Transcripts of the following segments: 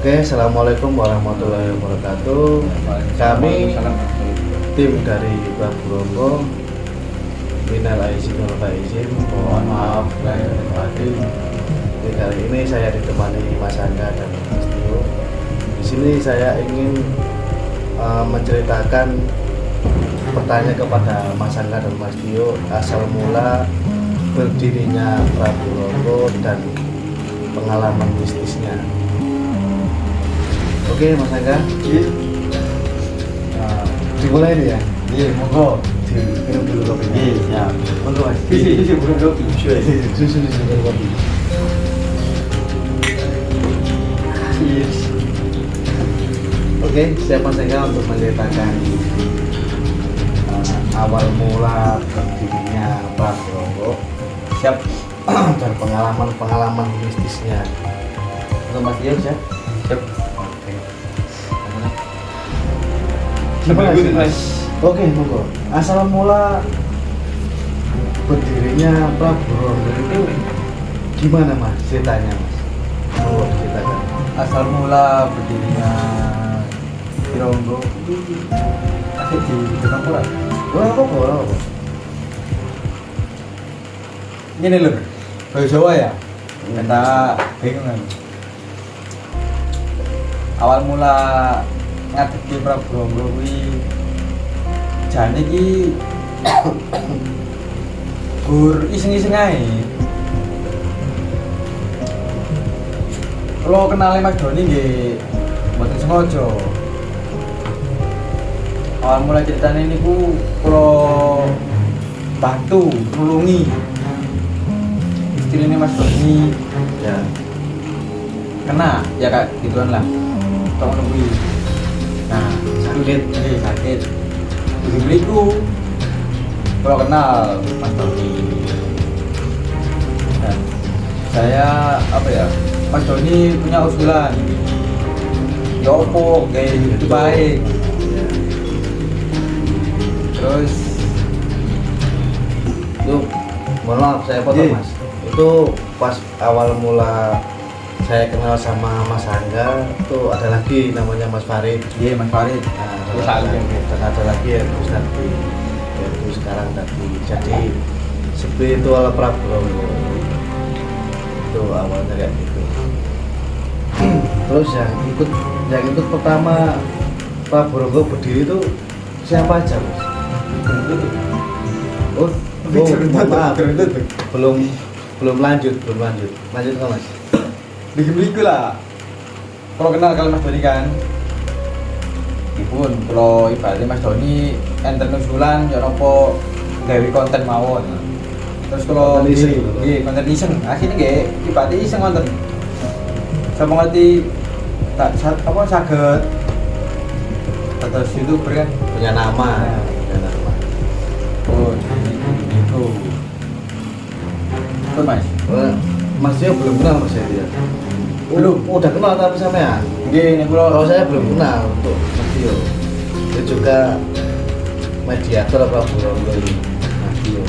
Oke, assalamualaikum warahmatullahi wabarakatuh. Kami tim dari Prabu Ronggo, minal aizin wal faizin, mohon maaf lahir dan batin. Kali ini saya ditemani Mas Angga dan Mas Tio. Di sini saya ingin menceritakan pertanyaan kepada Mas Angga dan Mas Tio asal mula berdirinya Prabu Ronggo dan pengalaman bisnisnya. Oke, Mas Angga. Iya. Dimulai nih ya. Iya, monggo. Minum dulu kopinya. Iya, siap. Monggo Mas. Sisi bukan kopi. Susu bukan kopi. Iya. Oke, siap Mas Angga untuk menceritakan awal mula berdirinya Prabu Ronggo. Siap. Dan pengalaman bisnisnya. Untuk Mas Tio siap? Siap. Oke. Mas. Oke, monggo. Asal mula berdirinya Prabu Ronggo itu gimana Mas ceritanya Mas? Monggo ceritakan. Asal mula berdirinya Ronggo asik di Jepang. Apa? Ini lho. Bahasa Jawa ya? Kita bingung kan. Awal mula ngadepi Prabu Ronggo kuwi jane iki gur iseng-iseng ae. Kalau kenal Mas Doni nggih mboten sengaja. Awal mula ceritane niku kula bantu nulungi istrinya Mas Doni Ya. kena ya kak gituan lah tau nunggu. Nah sakit di beliku kalau kenal Mas Doni dan saya apa ya Mas Doni punya usulan ya opo kayak gitu baik terus Itu mohon maaf saya potong Iya. Mas. Itu pas awal mula saya kenal sama Mas Angga itu ada lagi namanya Mas Farid. iya Mas Farid Nah, Terus ada ada lagi, dan ada lagi yang terus tadi yaitu sekarang tadi. Jadi spiritual Prabu Ronggo itu awalnya kayak gitu. Terus yang ikut pertama Prabu Ronggo berdiri itu siapa aja Mas? Oh, maaf. belum lanjut lanjut kok Mas. bikin beliku lah kalau kenal kalau Mas Doni kan Ibun, kalau ibaratnya Mas Doni enten usulan ya nopo gawe konten mawon. Terus kalau Konten iseng. nggih konten iseng, asline nggih ibaratnya iseng konten. Sama ngerti tak apa saged terus YouTuber kan. Punya nama. Oh, gitu. Tuh Mas. Mas Tio belum kenal Mas ya? Belum. Udah kenal tapi sampean? Nggih, nek kula Kalau saya belum kenal untuk Mas Tio. Dia juga mediator Prabu Ronggo ini, Mas Tio.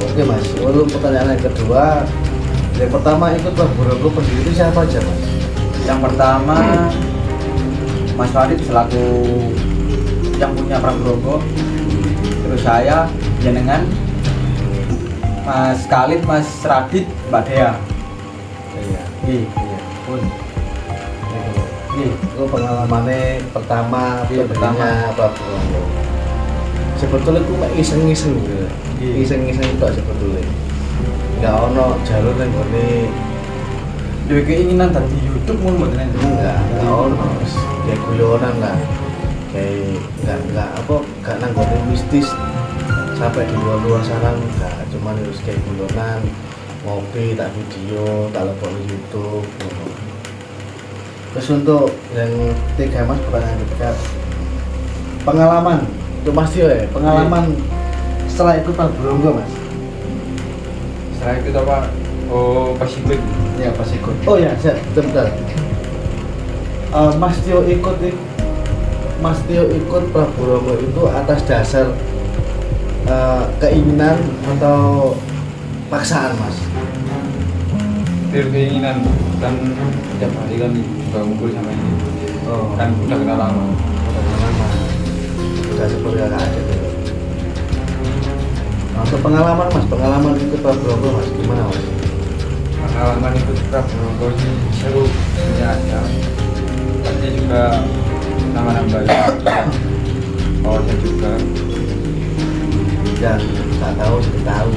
Oke Mas, lalu pertanyaan yang kedua. Yang pertama ikut Prabu Ronggo berdiri itu siapa aja Mas? Yang pertama Mas Farid selaku yang punya Prabu Ronggo. Terus saya jenengan Mas Khalid, Mas Radit, Mbak Dea. Iya. Iya. Pun. Itu. Iya. Itu pengalamannya pertama Iya, berdirinya Prabu Ronggo. Sebetulnya aku mek iseng-iseng gitu. Iya. Iseng-iseng tok sebetulnya. Enggak ono jalur yang gone Dewe keinginan tadi YouTube mun mboten enten. enggak ono. Kayak guyonan lah. Kayak enggak nanggone mistis sampai di luar sana enggak, cuman harus kayak guyonan ngopi tak video tak lepok di YouTube gitu. Terus untuk yang ketiga Mas, pertanyaan ketiga, pengalaman untuk Mas Tio ya, pengalaman setelah ikut Prabu Ronggo Mas. Setelah itu apa? Oh, pas ikut. Ya pas ikut. Oh ya, bentar. Mas Tio ikut Prabu Ronggo itu atas dasar keinginan atau paksaan Mas? keinginan kan tiap hari kan juga ngumpul sama ini Oh, kan udah kenal lama. udah pengalaman. Udah seperti kakak aja gitu. Nah, untuk pengalaman ikut Pak Bromo Mas, gimana Mas? Pengalaman ikut Prabowo sih seru ya, ya. Pasti juga nama-nama oh saya juga Yang tak tahu sudah tahu.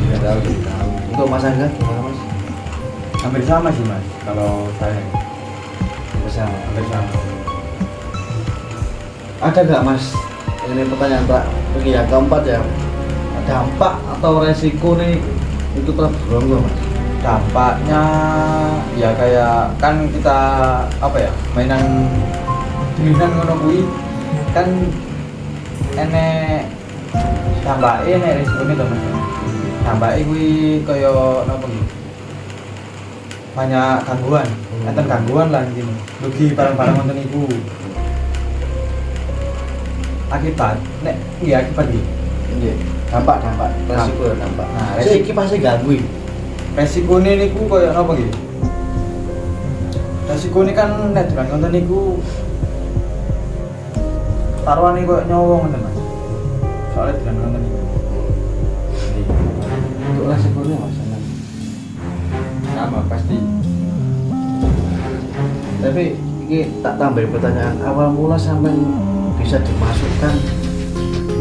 nggak tahu sih tahu. Untuk Mas Angga gimana Mas? Hampir sama sih mas kalau saya Bersama. hampir sama. Ada nggak Mas? Ini pertanyaan Pak. Oke, yang keempat ya. Dampak atau resiko nih ikut Pak Bromo Mas? Dampaknya ya kayak kan kita apa ya mainan ngono kuwi kan enek dampake nek resikonya to Mas. Dampake kuwi kaya napa iki? Banyak gangguan, enten gangguan lah iki. Rugi barang-barang wonten iku. Akibat nek iya akibat iki. Iya. Dampak. Resiko ya dampak. Nah, Resiko pasti gangguin. Resikone niku kaya napa iki? Resikone kan nek dolan konten niku taruhane koyo nyawa ngoten Mas. Soalnya dolan konten niku. Untuk resikonya Mas Angga. Sama pasti. Tapi ini tak tambahin pertanyaan awal mula sampai bisa dimasukkan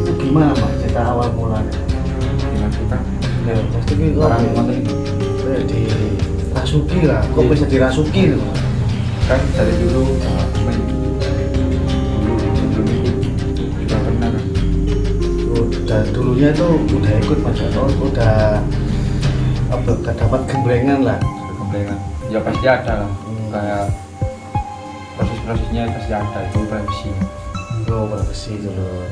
itu gimana Mas cerita awal mulanya? Dimasukkan Ya pasti ini orang kok konten niku. dirasuki lah, kok Iya. bisa dirasuki gitu Mas? Kan dari dulu main dulu sebelum itu juga pernah kan. Udah dulunya itu udah ikut Mas, udah apa dapat gemblengan lah. Keblengan ya pasti ada lah. Kayak proses-prosesnya pasti ada itu privacy. Oh, profesi dulu.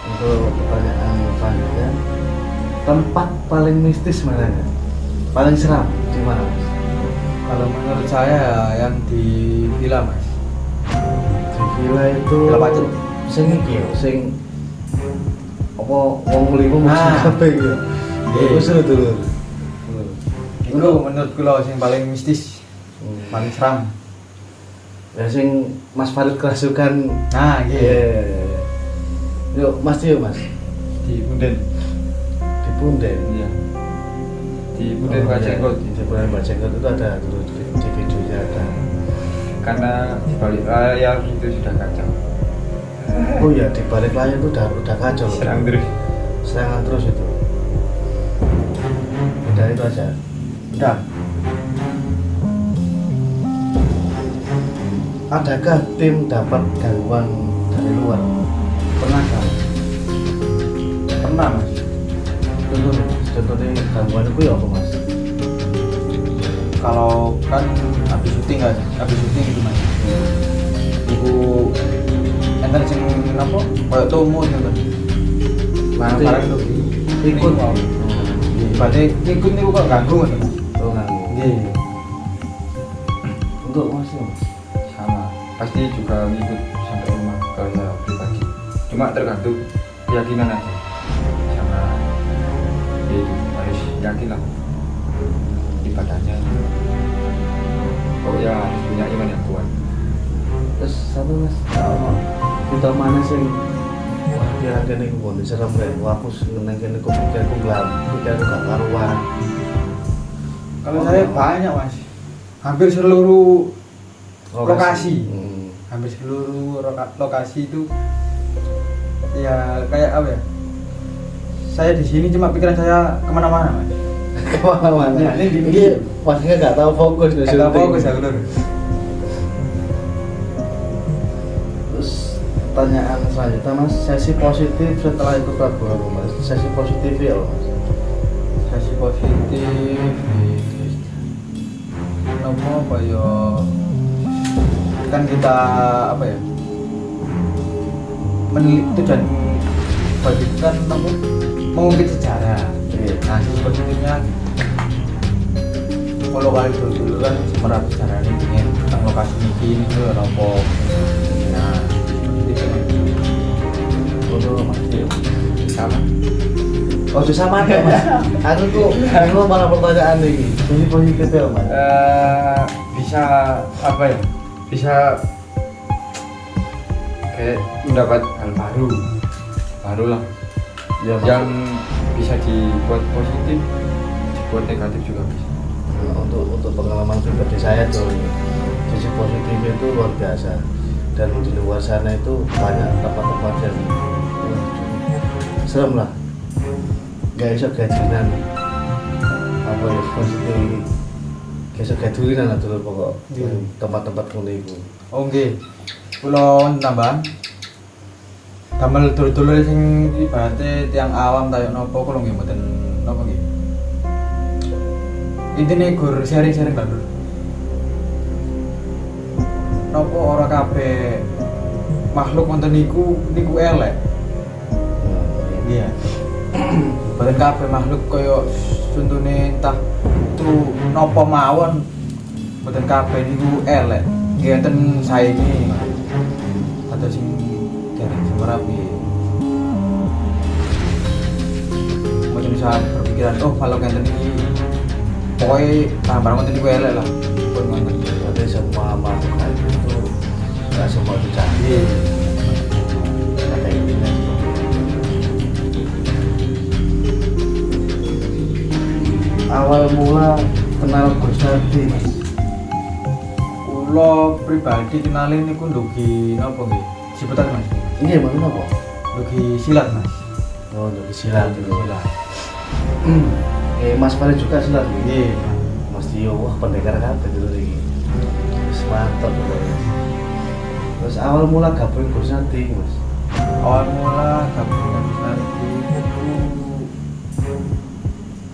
Untuk pertanyaan selanjutnya, tempat paling mistis mana? Paling seram di mana Mas? Kalau menurut saya ya yang di villa Mas. Di villa itu Villa Pacet. sing iki yo, sing apa wong limo mesti Nah. kabeh iki. Iya. Iku seru dulu. Itu menurut kula yang paling mistis, paling seram. Ya sing Mas Farid kerasukan. Nah, Iya. gitu. Yuk, Mas yuk Mas. Di Punden. Di Punden. Iya. Di Punden Oh, Pak iya. Jenggot. Di Punden Pak Jenggot itu ada dulu di videonya ada. Karena di balik layar itu sudah kacau. Oh iya, di balik layar itu udah kacau. Serang terus. Serangan terus itu. Udah itu aja. Udah. Adakah tim dapat gangguan dari luar? Pernah kan? Pernah Mas. Contohnya gangguan itu ya apa Mas? Kalau kan habis syuting kan, habis syuting gitu Mas. Iku enten sing apa? Kayak tomo gitu. Barang-barang itu Ikut. Berarti ikut niku kok ganggu ngoten Mas. Oh nganggu. Nggih. Untuk Mas ya? Mas? Sama. Pasti juga ngikut sampai rumah kalau saya pribadi. Cuma tergantung keyakinan aja. Sama ya itu harus yakin lah ibadahnya. Pokoknya harus punya iman yang kuat. Terus satu Mas, kita mana sih? Wah, kira-kira ini gue serem kayak aku seneng kene kok pikirku gelap, pikirku gak karuan. Kalau saya banyak Mas. Hampir seluruh lokasi. Hampir seluruh lokasi itu ya kayak apa ya? Saya di sini cuma pikiran saya kemana-mana Mas. Kemana-mana. Ya, ini Ini maksudnya gak tahu fokus. Gak tahu fokus aku lur. Terus pertanyaan selanjutnya Mas, sesi positif setelah ikut Prabowo Mas, sesi positif ya Mas. Sesi positif nopo apa ya kan kita apa ya tujuan bagi itu kan nopo mengungkit sejarah. Nah sisi positifnya kalau kali dulu kan semerap sejarah ini ingin tentang lokasi ini tuh nopo. Nah positifnya Untuk Mas Dio sama Ojo sama aja mas. Aku tuh malah pertanyaan nih. Jadi positif ya mas. Bisa apa ya? Bisa kayak mendapat hal baru lah. Ya, Yang bisa dibuat positif, dibuat negatif juga bisa. untuk pengalaman pribadi saya tuh sisi positif itu luar biasa, dan di luar sana itu banyak tempat-tempat yang serem lah, nggak bisa gajinan apa ya positif, nggak bisa gajinan lah dulu pokok tempat-tempat ngono itu. Oke, pulau tambahan. Damel dulur-dulur sing ibaratnya tiang awam tayo nopo kulo nggih mboten nopo nggih. Intine gur sharing-sharing lah Lur. Nopo ora kabeh makhluk wonten niku elek. Iya. Boten kabeh makhluk kaya suntune entah tu nopo mawon boten kabeh niku elek. Nggih enten saiki atau sing merapi. Mungkin bisa berpikiran, oh kalau ngenten ini pokoknya barang-barang ngenten ini elek lah. Berarti semua makhluk itu nggak semua itu canggih. Kata intinya awal mula kenal Gus Nardi mas. Kulo pribadi kenalin niku ndugi napa nggih? Sibutan mas. Iya mas apa? Ndugi silat mas. Oh ndugi silat dulu. Silat. Mas Farid juga silat nih. Iya. Mas Tio wah pendekar kabeh dulu iki. Mantap dulu. Terus awal mula gabung Gus Nardi mas. Awal mula gabung Gus Nardi itu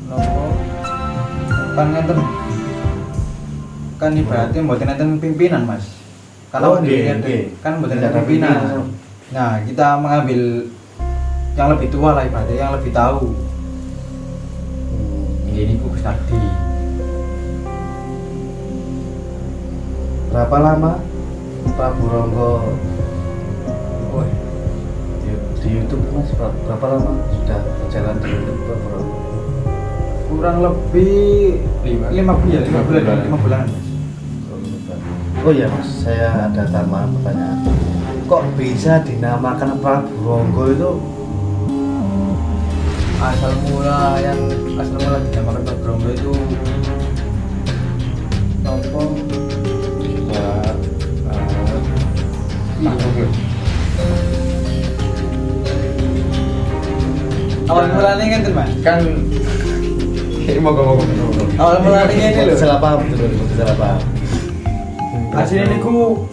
nopo kan ngenten kan ibaratnya mboten enten pimpinan mas. Kalau kan mboten enten pimpinan. Nah, kita mengambil yang lebih tua lah ibaratnya, yang lebih tahu. Ini Gus Nardi. Berapa lama Prabu Ronggo di YouTube mas? Berapa lama sudah berjalan di YouTube Prabu Ronggo? Kurang lebih 5 bulan mas. Oh iya mas, saya ada tambahan pertanyaan. Kok bisa dinamakan Prabu Ronggo itu? Asal mula dinamakan Prabu Ronggo itu nopo awal mulanya kan teman kan mau awal mulanya ini loh salah paham betul, salah paham. aslinya niku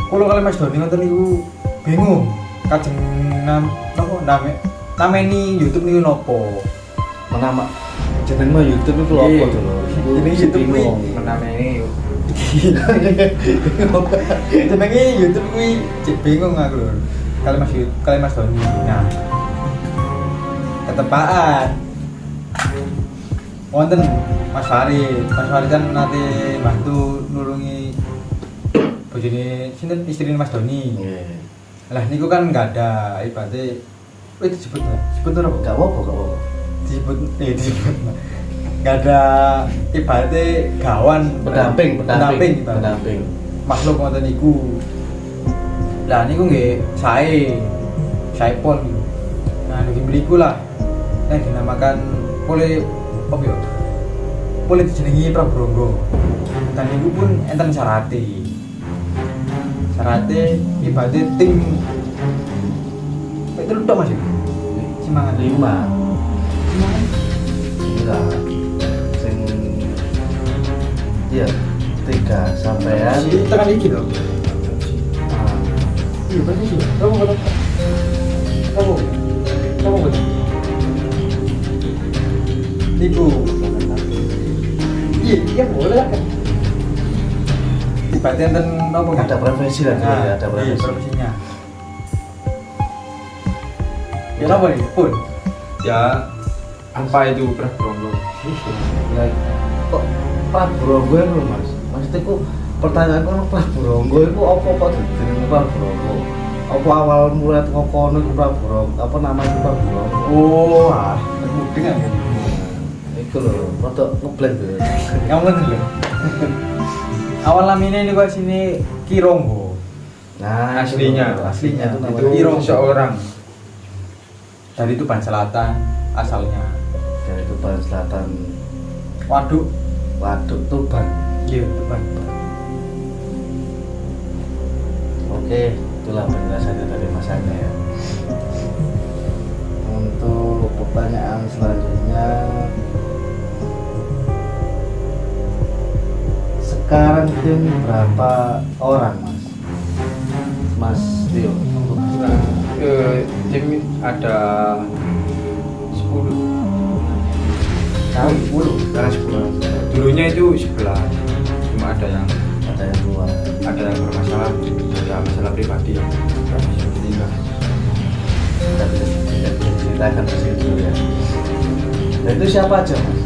kalau Mas Doni ngoten niku bingung kajeng nameni YouTube niku nopo Menama jeneng mah YouTube itu apa tuh lho? Jeneng YouTube bingung. Menameni jenenge YouTube kuwi bingung aku lho. Kali Mas Doni. Nah. Ketepaan. Wonten Mas Farid kan nanti bantu nulungi bojone sinten istrine Mas Doni. Nggih. Lah niku kan enggak ada ibaratnya disebut apa? Enggak apa-apa. Disebut. Enggak ada ibaratnya gawan pendamping makhluk ngoten niku. Lah niku nggih sae pon. Nah niki mriku lah yang dinamakan oleh apa ya? Boleh dijenengi Prabu Ronggo. Dan niku pun enten syarate. Syarate ibaratnya tim itu tok Mas. Semangat 5. Enggak. Sing iya 3 sampean. Tekan iki lho. Iya berarti sih. Kamu betul. Niku. Iya boleh lah. Ibaratnya enten nopo Ada profesi lah, ada profesi. Iya, profesinya. Ya apa nih? Pun. Ya apa itu Prabu Ronggo? Nah, kok Prabu Ronggo itu mas? Maksudnya ku pertanyaan kok Prabu Ronggo itu apa kok jenenge Prabu Ronggo? Apa awal mulai teko kono iku Praburong? Apa namanya Praburong? Oh, mudeng kan. Iku lho, rada ngeblend lho. Kamu ngerti lho. Awal namanya ini kok sini Kironggo. Nah, Aslinya. aslinya itu namanya Itu Kironggo. seorang Dari Tuban Selatan asalnya. dari Tuban Selatan. Waduk. Waduk Tuban. Iya, Tuban. Oke, itulah penjelasannya dari Mas Anda ya. Untuk pertanyaan selanjutnya, sekarang tim berapa orang Mas? Mas Tio? tim ada 10. Sekarang 10. Sekarang 10. Dulunya itu 11. Cuma ada yang keluar. bermasalah, ada masalah pribadi yang tinggal. Kita tidak bisa ceritakan di situ ya. Nah, itu siapa aja Mas?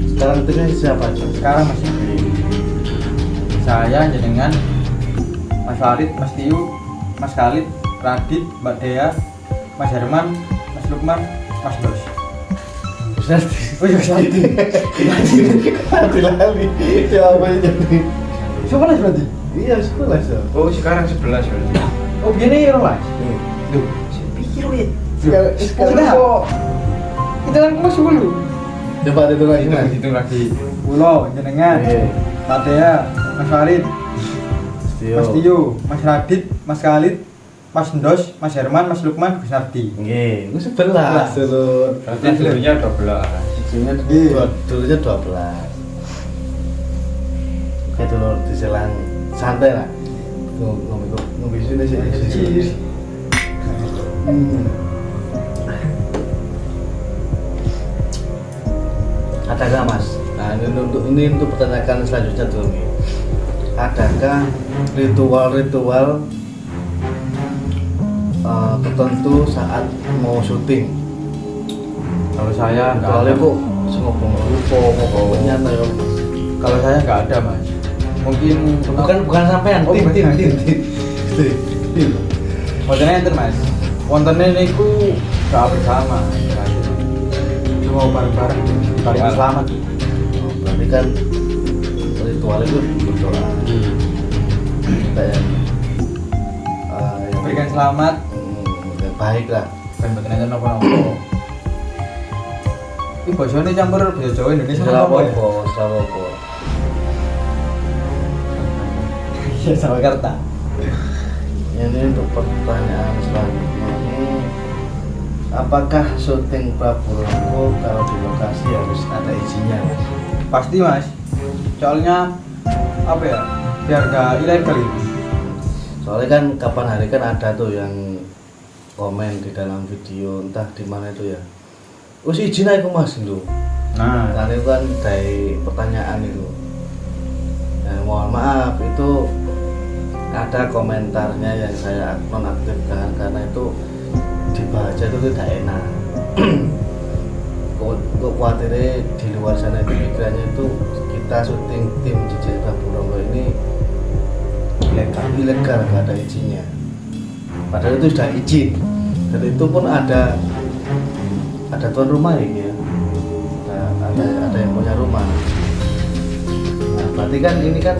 Sekarang timnya siapa aja? Sekarang masih di saya jenengan Mas Farid, Mas Tiu, Mas Khalid, Radit, Mbak Dea, Mas Herman, Mas Lukman, Mas Dos. Bisa Oh iya, Mas Adi. lali. Itu apa ini? Siapa lah berarti? Iya, sekolah so. Oh, sekarang 11 berarti. Oh gini ya Mas. Duh, saya pikir weh. Sekarang Sudah. kok Kita kan Mas dulu. coba itu lagi Mas. Hitung lagi. Pulau jenengan, Iya. Mbak Dea, Mas Farid, Tio. Mas Tiu, Mas Radit, Mas Khalid, Mas Dos, Mas Herman, Mas Lukman, Gus Nardi. Nggih, itu 11 dulu. Berarti dulunya 12. Dulunya 12. Oke dulu diselang santai lah. Tuh ngombe sini sih. Adakah Mas? Nah ini untuk pertanyaan selanjutnya dulu nih. Adakah ritual-ritual tertentu saat mau syuting? Kalau saya nggak Soalnya ada. kok ngomong rupo, ngomong nyata ya. Kalau saya nggak ada Mas. Mungkin Bukan sampean, Oh, tim. Wontennya enten Mas. Wontennya niku doa bersama. Cuma bareng-bareng paling Doa. selamat. Oh, berarti kan ritual itu berdoa kayak yang Berikan selamat yang baik lah. dan mboten enten napa-napa. Iki bosone campur basa Jawa Indonesia Selamat ya? po, selamat po. Iya, Surakarta. Ini untuk pertanyaan selanjutnya ini, apakah syuting Praburongko kalau di lokasi harus ada izinnya Mas? Pasti Mas. Soalnya apa ya? Biar gak ilegal itu. Soalnya kan kapan hari kan ada tuh yang komen di dalam video entah di mana itu ya. Wis izin aja Mas itu. Nah, Nah itu kan dari pertanyaan itu. Nah, mohon maaf itu ada komentarnya yang saya nonaktifkan karena itu dibaca itu tidak enak. Kok khawatirnya di luar sana itu pikirannya itu kita syuting tim JJ Praburongko ini ilegal nggak ada izinnya. Padahal itu sudah izin dan itu pun ada tuan rumah ya, ada yang punya rumah. Nah, berarti kan ini kan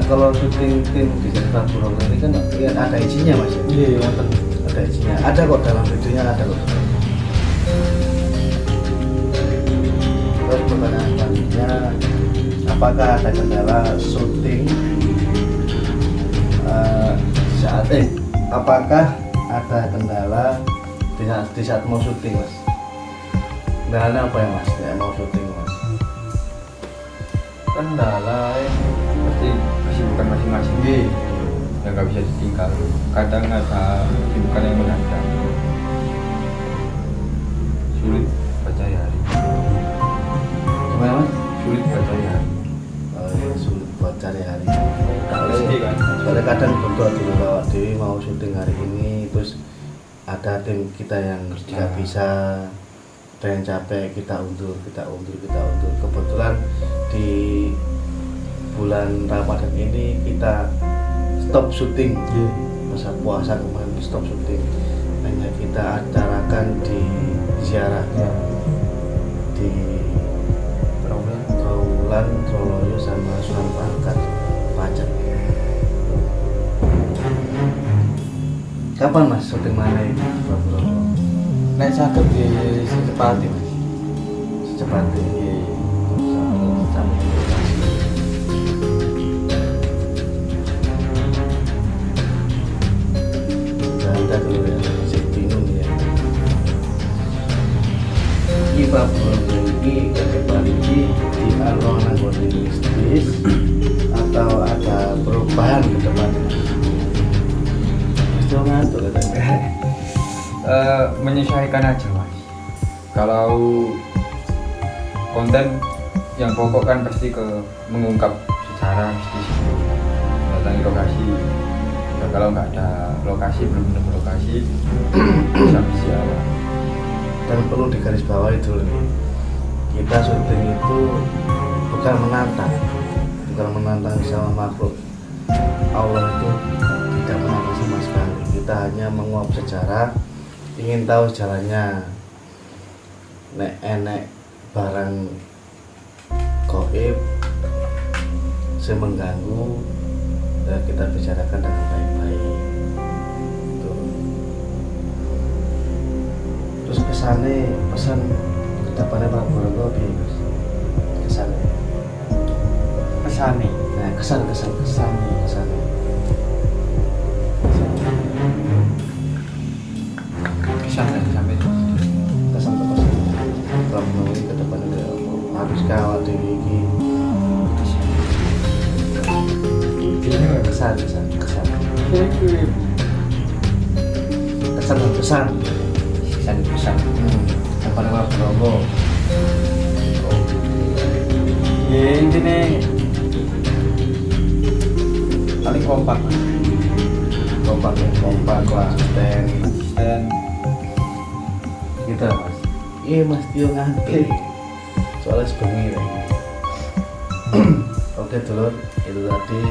kalau syuting tim di Praburongko ini kan ya, ada izinnya Mas. iya wonten. Ada izinnya. Ada kok dalam videonya ada kok. Terus pertanyaan selanjutnya, apakah ada kendala syuting saat apakah ada kendala di saat mau syuting Mas? Kendalanya apa ya Mas? Kayak mau syuting Mas? Kendala pasti kesibukan masing-masing yang nggak bisa ditinggal. Kadang ada kesibukan yang mendadak, sulit baca hari. Gimana Mas? Sulit baca hari. Sulit buat cari hari. Pasti kan. Soalnya kadang bentuk dulu kalau Dewi mau syuting hari ini terus ada tim kita yang tidak Nah. bisa, ada yang capek, kita undur. Kebetulan di bulan Ramadan ini kita stop syuting Iya. masa puasa kemarin stop syuting, hanya kita acarakan di ziarahnya di Trawulan, Troloyo sama Sunan Pangkat Pacet. Kapan mas syuting mana ini? Nek saged di secepatnya mas. Secepatnya. Kita dulu ya, saya bingung ya. Ini Pak Bro, ini ke depan ini di alur anggota mistis atau ada perubahan ke depannya? Pasti ngantuk katanya. Menyesuaikan aja mas. Kalau konten yang pokok kan pasti ke mengungkap secara mistis, datangi lokasi. Ya, kalau nggak ada lokasi, belum nemu lokasi, bisa Dan perlu digarisbawahi dulu nih, kita syuting itu bukan menantang sama makhluk. Allah itu tidak menantang sama sekali. Kita hanya menguap sejarah, ingin tahu sejarahnya. Nek enek barang goib yang mengganggu, dan kita bicarakan dengan baik-baik. Tuh. Terus pesan kedepannya Pak Bro kesannya. Nah, kesannya. sampai Kesan kalau menemui kedepannya harus kawal diri ini. Kesan dan pesan. Kepada Pak Bro. Ya intinya paling kompak mas. Kompak konsisten Dan gitu mas. Iya mas Tio ngantuk soalnya sebengi ya. Oke dulur, itu tadi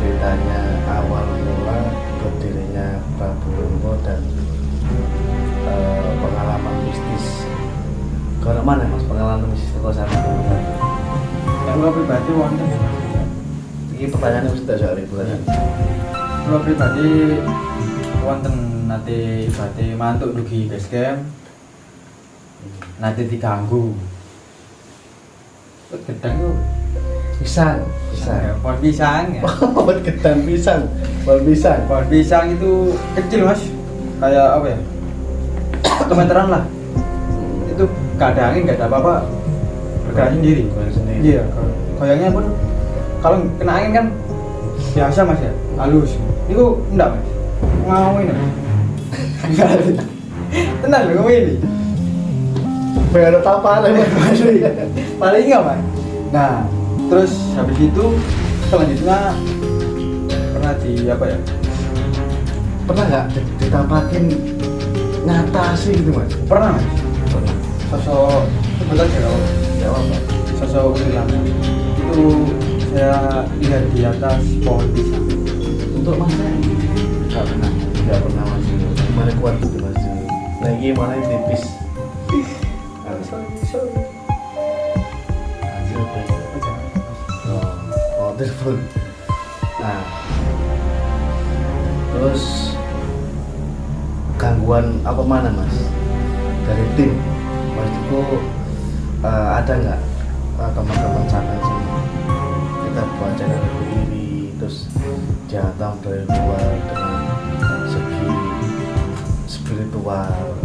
ceritanya awal mula berdirinya Prabu Renggo dan pengalaman mistis. Kalau mana mas pengalaman mistis itu sama? kalau pribadi wonten ya, mas. Ini pertanyaannya sudah soal liburan. Kalau pribadi wonten nate ibate mantuk dugi base camp. Nate diganggu. Gedang itu Pisang. pohon pisang ya. Pohon gedang pisang. Pohon pisang itu kecil mas, kayak apa ya? 1 meteran lah. Itu gak ada angin, gak ada apa-apa, bergerak sendiri. Iya, goyangnya pun kalau kena angin kan biasa mas ya, halus. Itu enggak mas, ngawin ya. Tenang loh ngawin ini. Baru tahu paling Paling enggak mas. Nah, terus habis itu selanjutnya pernah di apa ya? pernah nggak ditampakin nyata sih gitu mas? Pernah mas. Sosok sebentar ya Jawab mas. sosok kuntilanak itu saya lihat di atas pohon pisang. Untuk masnya nggak pernah mas. Gimana kuat gitu mas? Nah gimana tipis? Anjir apa ya? Oh telepon. Nah terus gangguan apa mana mas dari tim mas itu ada nggak teman-teman sana sini kita baca dari diri terus datang dari luar dengan segi spiritual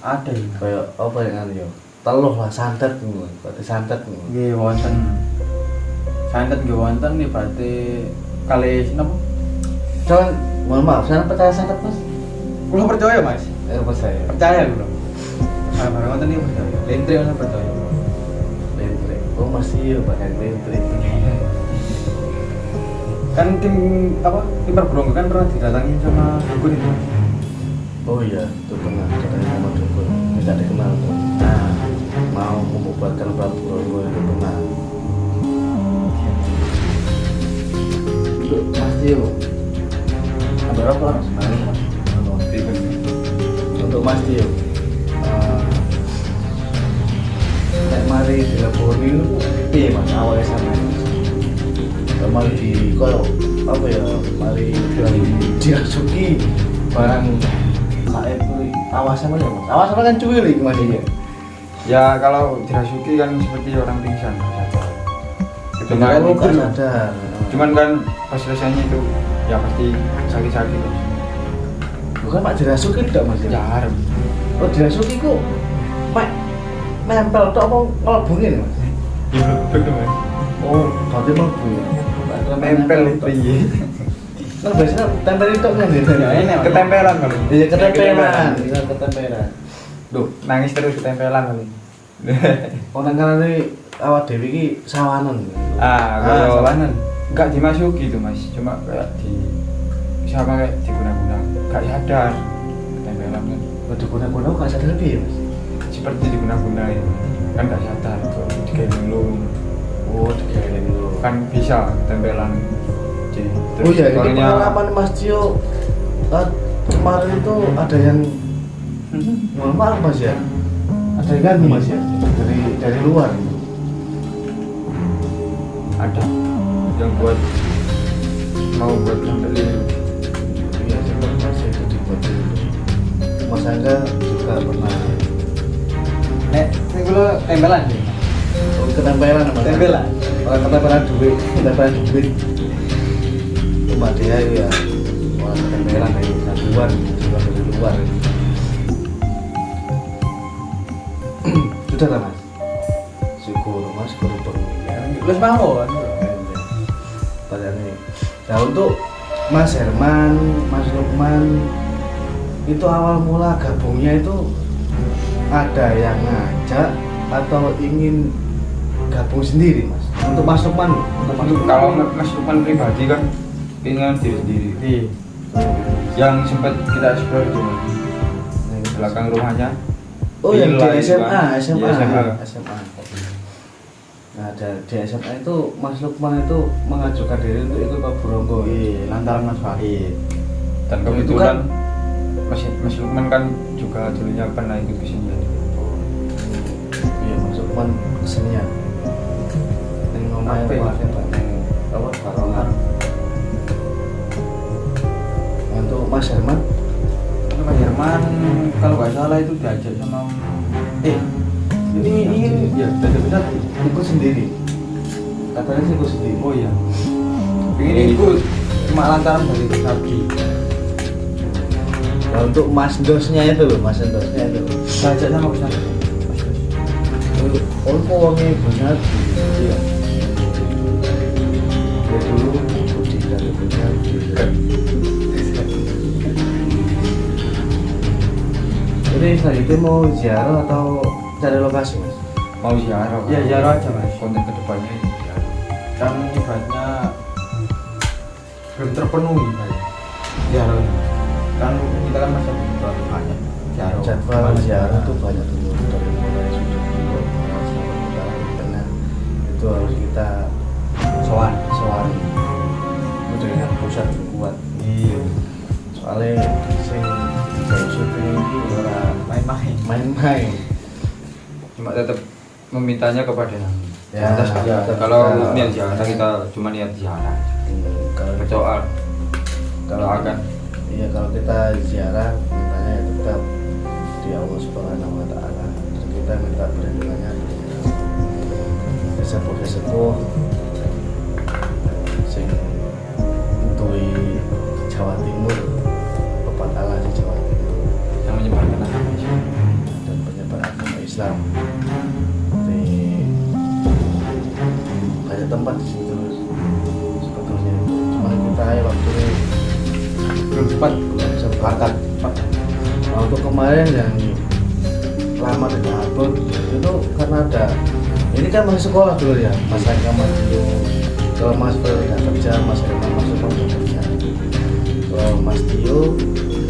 Ada ya. kayak apa yang yo teluh lah santet nih berarti santet nih Nggih wonten. Santet nggih wonten nih berarti kali napa? jangan mohon maaf saya percaya santet mas Kula percaya mas. percaya Percaya kula. Barang wonten iki percaya. Lentre ana percaya. lentrik oh masih yo pakai lentrik Kan tim apa? Tim Perbronggo kan pernah didatangi sama dukun itu. Mas. oh iya itu pernah katanya sama dukun tidak dikenal tuh nah mau membubarkan Prabu Renggo itu pernah itu Mas Tio apa Berapa lah Mas? Untuk Mas Tio, nek mari dileboni itu piye Mas awalnya sampai mari di koyo apa ya mari dirasuki barang kayak awas sama ya Mas. Awas sama kan cuwilik Mas ya. Ya kalau dirasuki kan seperti orang pingsan, sadar. Itu Nah, kan bukan sadar. cuman kan pas rasanya itu ya pasti sakit-sakit loh. Bukan Pak dirasuki tidak Mas ya? Jarang. Oh dirasuki kok Pak nempel tok apa ngelebungin Mas? Ya betul Mas. Oh, berarti mlebu ya. Nempel piye? Kan biasanya tempel itu kan ya. Ya ini Mas. Ketempelan kali. Iya ketempelan, iya ketempelan. Duh, nangis terus ketempelan kali. Orang kan ini awak dewi ki sawanan. Kalau sawanan. enggak dimasuki tuh Mas, cuma kayak sama kayak diguna-guna, enggak sadar ketempelan kan. Kalau diguna-guna kok sadar piye Mas? Seperti diguna-guna ya. Kan enggak sadar kok digawe dulu. Oh, dikirim dulu. Kan bisa ketempelan. Oh iya, ini pengalaman Mas Tio kemarin itu ada yang mohon maaf Mas ya. Ada yang ganggu Mas ya dari luar itu. ada yang buat mau buat nempelin. Iya, sempat Mas itu dibuat dulu. Mas Angga juga pernah. Nek sing kula tempelan sih. Oh, ketempelan Mas. Tempelan. Oh, ketempelan duit. Cuma dia ya orang ketempelan dari luar, juga dari luar. Sudah lah Mas. Syukur Mas guru pemilihan. Wis mawon. Pada nih. Nah untuk Mas Herman, Mas Lukman itu awal mula gabungnya itu ada yang ngajak atau ingin gabung sendiri Mas? Untuk Mas Lukman, Kalau Mas Lukman pribadi kan ingin diri sendiri. Iya. Yang sempat kita explore itu Mas, di belakang rumahnya. oh yang Villa di itu SMA, kan. SMA, Di SMA. SMA. Nah di SMA itu Mas Lukman itu mengajukan diri untuk ikut Pak Buronggo. Iya, lantaran Mas Wahid. Dan Oh, itu kebetulan kan- Mas Lukman kan juga dulunya pernah ikut kesenian. Iya Mas Lukman kesenian. Neng ngomongin Apa ya? Pak apa Barongan. Untuk Mas Herman, Mas Herman kalau nggak salah itu diajak sama ini ingin ya benar-benar ikut sendiri. Katanya sih ikut sendiri. oh iya ingin ikut cuma lantaran dari Sabdi Nah, untuk Mas Dosnya itu loh, Mas Dosnya itu. diajak sama Gus Nabi. Oh, kok wangi benar. Iya. Dia dulu Budi dari benar. Jadi selanjutnya mau ziarah atau cari lokasi Mas? Mau ziarah. Ya ziarah aja Mas. Konten kedepannya ziarah. Kan ibaratnya belum terpenuhi Mas. Ziarah kan kita kan masih butuh banyak ziarah. Jadwal ziarah itu banyak dulu dari mulai sudut timur, barat, selatan, utara, tengah. Itu harus kita soan itu dengan pusat yang kuat. Iya. Soalnya sing jauh syuting ini ora main-main. Cuma tetap memintanya kepada yang Ya, atas aja. tetap Kalau kita- niat ziarah kita cuma niat ziarah. Kalau Berdoa. kalau Doakan. iya kalau kita ziarah mintanya ya tetap di Allah Subhanahu wa taala. Dan kita minta perlindungannya sesepuh sing duwe Jawa Timur, Bapak Allah di Jawa Timur Yang menyebarkan agama Islam. dan penyebar agama Islam. Di banyak tempat di situ sebetulnya. Cuma kita ya waktu ini belum sempat. Nah, untuk kemarin yang lama tidak upload itu karena ada ini kan masih sekolah dulu ya Mas Angga Mas Tio. Kalau Mas Fer udah kerja, Mas Herman Mas Lukman udah kerja. Kalau Mas Tio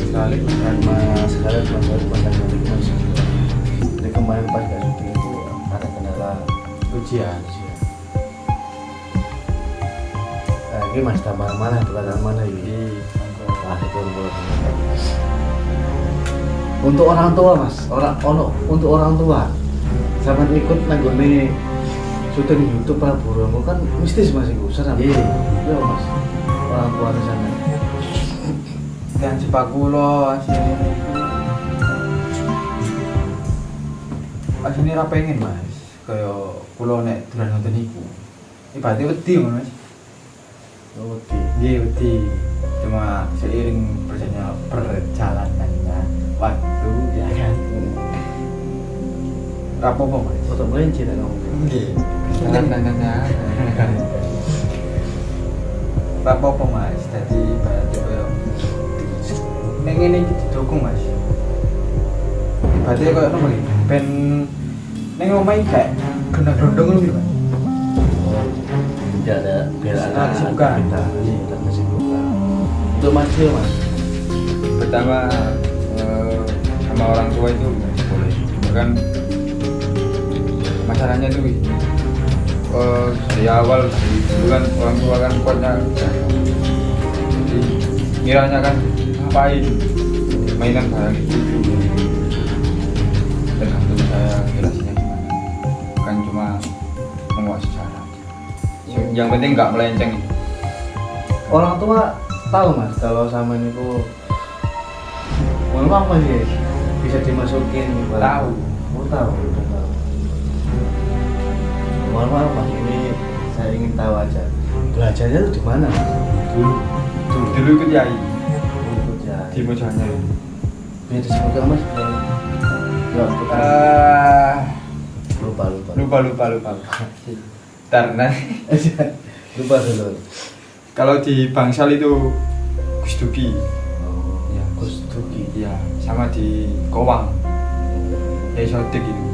Kali dan Mas Khalid Mas Khalid Mas Angga itu masih sekolah. Jadi kemarin pas gak syuting itu ada kendala ujian. Nah, ini Mas tambah mana pertanyaan mana ini? Iya. Wah, itu untuk orang tua mas, untuk orang tua, sama ikut nanggone syuting YouTube Prabu Romo kan mistis mas itu, serem. Iya. Iya mas, orang tua di sana. Dan sepakulo asine ra pengen mas, kaya kula nek dolan nonton iku. Ibaratnya wedi mas. Oh, Iya wedi. Cuma seiring perjalanannya waktu ya kan. Rapopo mas. foto melinci dan ngomong. Nggih. Jalan-jalannya. Rapopo mas. Dadi ibaratnya kaya ning ngene iki didukung mas. Ibaratnya kaya ngono iki. Ben ning omahe kayak gendang-gendong ngono gitu mas. Tidak ada biar ada kesibukan. kita, ada kesibukan. Untuk mas Dio mas, Pertama sama orang tua itu boleh. Bahkan masalahnya tuh dari awal dari dulu kan orang tua kan kuatnya jaga. Jadi ngiranya kan ngapain mainan barang itu tergantung saya jelasnya gimana. Kan cuma menguasai cara. Yang penting nggak melenceng. orang tua tahu mas kalau sama ini tuh memang masih bisa dimasukin barang. Tahu. Oh tahu, udah tahu. Mohon maaf mas, ini saya ingin tahu aja belajarnya tuh di mana mas? Dulu ikut yai Ikut ya. di Mojanya. Biar disebutkan mas. Ya, kita lupa. Lupa. Karena Lupa dulu. kalau di Bangsal itu Gus Duki, Oh, ya Gus Duki. ya sama di Kowang, Yai Sodik itu.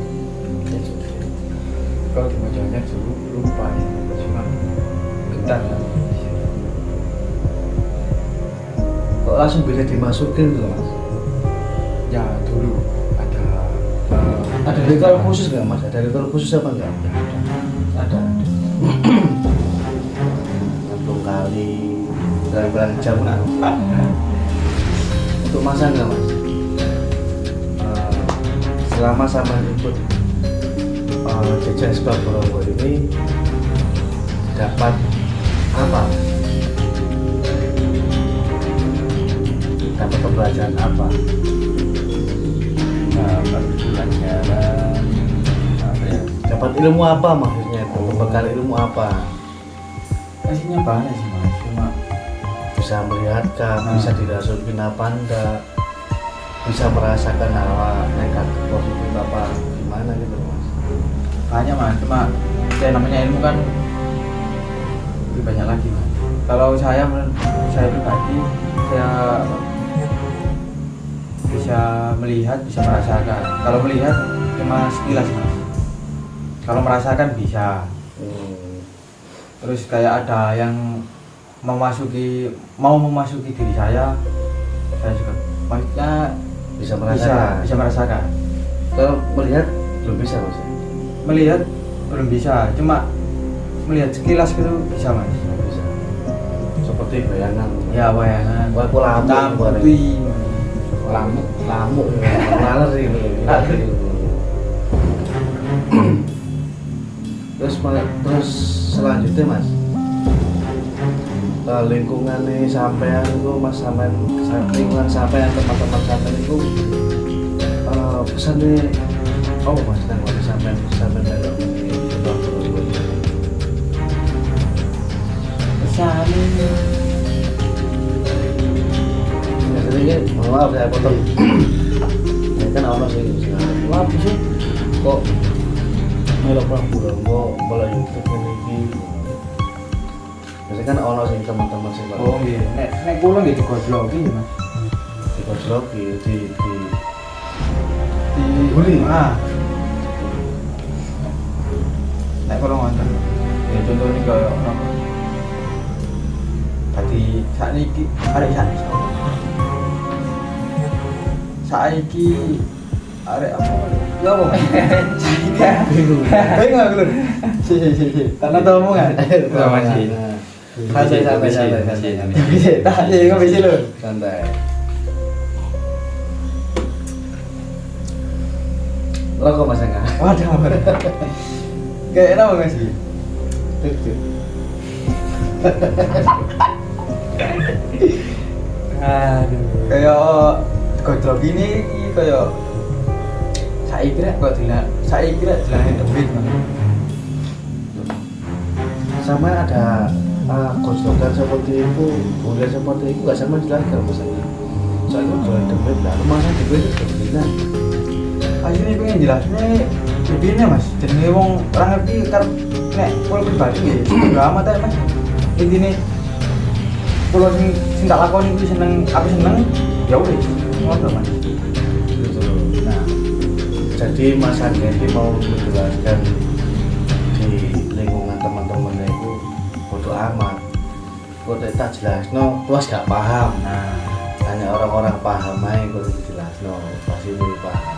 Kalau di Mojanya dulu lupa ya, cuma bentar. Kok langsung bisa dimasukin tuh mas? Ya dulu ada Ada ritual khusus nggak mas? Ada ritual khusus apa nggak? Ada. Satu kali berapa jam untuk masak nggak mas? Selama sama ikut jajan sebab Boronggo ini dapat apa? Dapat pembelajaran apa? pelajaran apa ya? Dapat ilmu apa maksudnya itu? Bekal ilmu apa? Aslinya banyak sih mas, cuma Bisa melihat kah? Bisa dirasukin apa enggak? Bisa merasakan hal negatif positif apa gimana gitu mas? banyak mas, cuma ya namanya ilmu kan lebih banyak lagi mas. Kalau saya pribadi saya bisa melihat, bisa merasakan. Kalau melihat cuma sekilas mas, kalau merasakan bisa. Terus kayak ada yang mau memasuki diri saya juga maksudnya Bisa merasakan. bisa merasakan. Kalau melihat belum bisa mas? Melihat belum bisa, cuma melihat sekilas gitu bisa mas. Belum bisa. Seperti bayangan. Ya bayangan. Wah, aku lamuk. putih. Lamuk. Laler ini. Terus selanjutnya mas, lingkungan nih sampean itu mas, sampean lingkungan sampean, teman-teman sampean itu pesannya mas nang sampean melok Pesan biasanya maaf saya potong ya kan Allah sih apa sih kok melok Prabu Romo mulai YouTube ini biasanya kan Allah sih teman-teman sih oh iya, nek kula nggih digojloki mas. di Dibully. Nek kula ngoten. Ya contohnya kaya ono. Dadi sakniki arek saiki arek apa? Ya apa? bingung Bingung aku lho. Si. Tanah omongan. Masih. Santai. Tak, ya ngopi sih lho. Santai. Rokok Mas Angga. Waduh. Kayak enak banget sih. Aduh. Kayak gojlok ini kayak saya kira dilahin tebit. Sama ada goslokan seperti itu, budaya seperti itu nggak sama jelaskan Mas Angga. Soalnya jual demit lah, rumahnya demit itu begini. Asline pengen jelasnya begini Mas. Jenenge wong ora ngerti karep nek kula pribadi ya enggak amat ae Mas. Intine kula sing tak lakoni kuwi seneng aku seneng ya wis ngono Mas. Gitu loh. Nah, jadi Mas Angga ini mau menjelaskan di lingkungan teman-temannya itu bodo amat. Kok tak jelasno, terus gak paham. Nah, hanya orang-orang paham aja kok dijelasno, pasti lebih paham.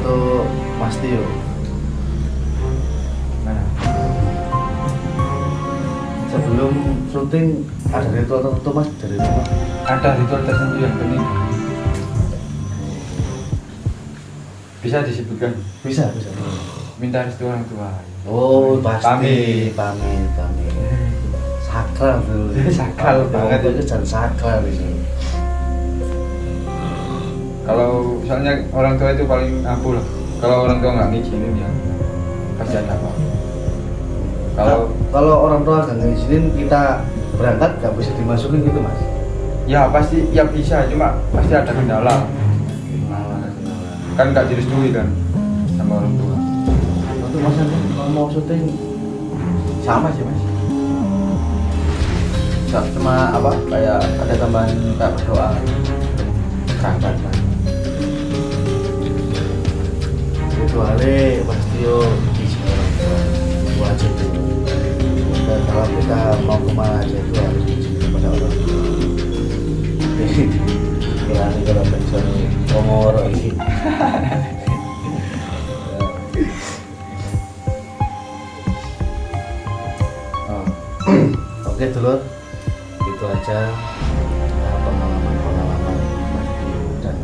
Untuk Mas Tio, Mana? sebelum syuting ada ritual tertentu Mas dari rumah? Ada ritual tertentu yang penting. Bisa disebutkan. Bisa. Minta restu orang tua. Oh, pasti. Pamit. Pamit. Sakral tuh. Sakral banget. Itu jangan sakral itu. Kalau misalnya orang tua itu paling ampuh lah. Kalau orang tua nggak ngizinin ya pasti ada apa. Kalau orang tua nggak ngizinin kita berangkat nggak bisa dimasukin gitu Mas? Ya pasti ya bisa, cuma pasti ada kendala. Kan nggak direstui kan sama orang tua. Untuk Mas Andi, kalau mau syuting Sama sih Mas. Cuma apa kayak ada tambahan kayak berdoa berangkat Mas. ritualnya Mas Tio izin orang tua wajib itu. Dan kalau kita mau kemana aja itu harus izin kepada orang tua. Ya, ini kalau pensiun ngomong ini. Oke dulur, itu aja pengalaman Mas Tio dan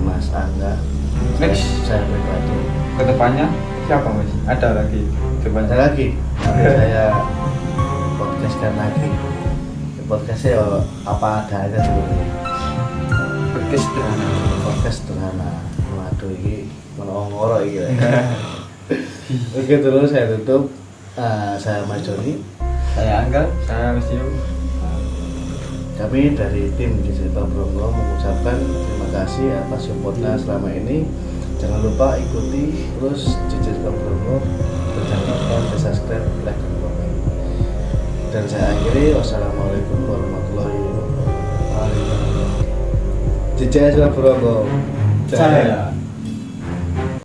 Mas Angga. Next. Saya pribadi. Kedepannya siapa Mas? Ada lagi Ada kedepannya. lagi, nanti saya podcastkan lagi. Podcastnya ya apa ada aja sebenarnya. Podcast sederhana. Podcast sederhana. Waduh ini ngorok ini. Oke dulu saya tutup. Saya Mas Joni. Saya Angga. Saya Mas Tio. Kami dari tim DJ Pak Brongo mengucapkan terima kasih atas supportnya selama ini. Jangan lupa ikuti terus DJ Pak Brongo dan jangan lupa di subscribe, like, dan komen. Dan saya akhiri, wassalamualaikum warahmatullahi wabarakatuh. DJ Pak Brongo. Saya